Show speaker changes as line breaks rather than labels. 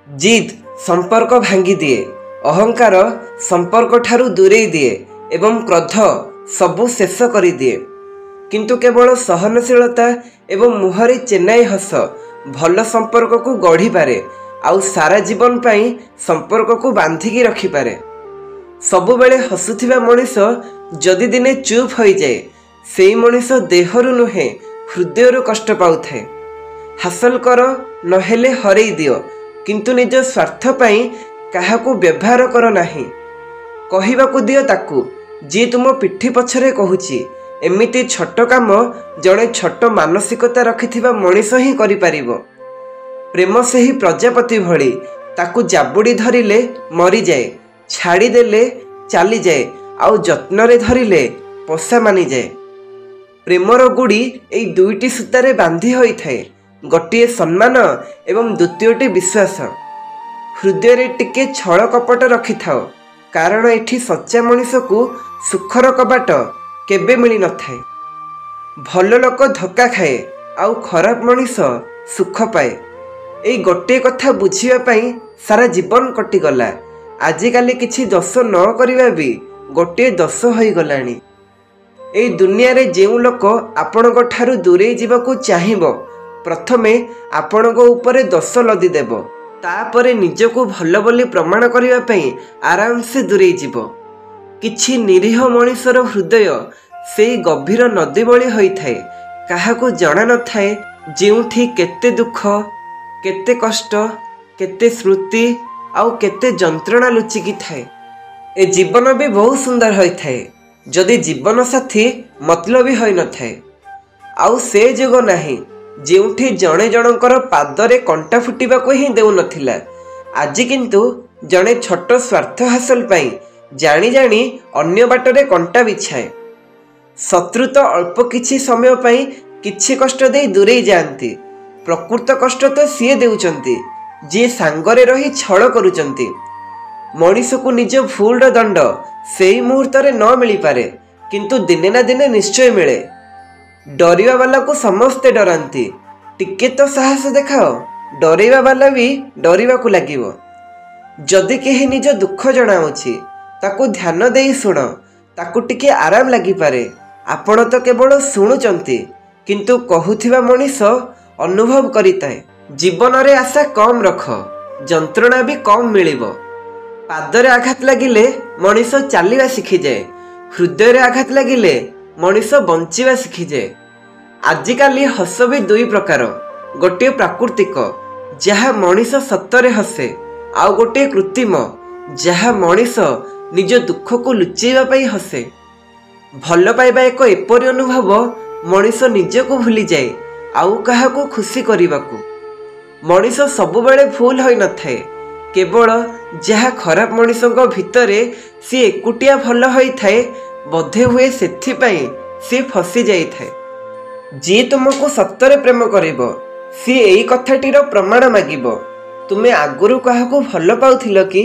जिद संपर्क भांगी दिए, अहंकार संपर्क ठारू दूरेई दिए एवं क्रोध सबु शेष कर दिए। किंतु केवल सहनशीलता एवं मुहरे चेन्नाई हस भल संपर्क को गढ़ी पारे आउ सारा जीवन पाई संपर्क को बांधिकी रखिपारे। सबुबेले हसुथिबा मनीष जदि दिने चुप हो जाए से मनीष देहरु नुहे हृदय कष्ट पाउଥାଏ। हासिल कर नहेले हरई दियो किंतु निज स्वार्थ पाई काहाकू व्यवहार कर नाही। कहिबाकू दियो ताकू जी तुम पिठी पछरे कहूची। एमिति छोट काम जड़े छोट मानसिकता रखिथिबा मनीष ही करि परिबो। प्रेम से ही प्रजापति भली ताकू जाबुड़ी धरिले मरी जाए, छाड़ी देले चली जाए, आउ जत्न रे धरिले पोषा मानी जाए। प्रेमर गुड़ी एई दुईटी सूतारे बांधी होई थाए, गोटे सम्मान एवं द्वितीयटी विश्वास। हृदय रे टिके छल कपट रखि थाओ, कारण एठी सच्चा मनीष को सुखर कबाट केबे मिली न थाए। भल लोक धक्का खाए आउ खराब मनीष सुख पाए। एई गोटे कथा बुझिबा पई सारा जीवन कटिगला। आजिकाली किछि दोष न करिबा भी गोटे दोष होई गलानी। एई दुनिया रे जेउ लोक आपणक ठारू दूरे जीवाकू चाहिबो, प्रथमे आपणक उपरे दोष लदी देबो, तापरे निजको भल बोली प्रमाण करिबा पई आराम से दूरे जीवो। किछि निरीह मनीषर हृदय से गभीर नदी भली होई थाए, काहाकू जणा न थाए जेउठी केते दुख, केते कष्ट, केते स्मृति आउ केते जंत्रणा लुचिकी थाए। ए जीवन भी बहुत सुंदर होई थाए जदि जीवन साथी मतलबी होई न थाए। आउ से जुग नाही जेउठी जणे जनकर पादरे कंटा फुटिबा को ही देउ नथिला। आज किंतु जणे छोट स्वार्थ हासिल पाई जानी जानी अन्य बाटरे कंटा बिछाए। शत्रु तो अल्प किछि समय पाई किछि कष्ट दे दूरे जाती, प्रकृत कष्ट तो सीए देउचंती जे सांगरे रही छल करूचंती। मनीष को निज भूल दंड सेई मुहूर्त रे न मिली पारे, किंतु दिने ना दिने निश्चय मिले। डरिवा वाला को समस्ते डरांती, टिके तो साहस देखाओ, डरेवा वाला भी डरिवा को लागिवो। जदि केही निज दुख जणाउछि ताकू ध्यान देई सुण, ताकू टिके आराम लागि पारे। आपण तो केवल शुणुचंती किंतु कहूथिबा मनीष अनुभव करिताए। जीवन रे आशा कम रख, जंत्रणा भी कम मिलिबो। पादरे आघात लागिले मनीष चलिबा शिखि जाए, हृदय रे आघात लागिले मनीष बंचिबा शिखि जाए। आजिकाली हस भी दुई प्रकार, गोटे प्राकृतिक जहा मनीष सत्तरे हसे, आउ गोटे कृत्रिम जहा मनीष निज दुख को लुचेबा पई हसे। भल पाइबा एक एपरी अनुभव मनीष निजको भूली जाए आउ काहाको खुशी करिबाकू। मनीष सबुबेले भूल होई न थाए, केवल जहा खराब मनीषଙ୍କ भितरे सी एकुटिया भल होई थाए, बोधे हुए सेथि पई सी फसी जाई थाए। जी तुमको सत्तरे प्रेम करिबो सी एई कथाटीर प्रमाण मागिबो। तुमे आगुरु काहाको भल पाउथिलो कि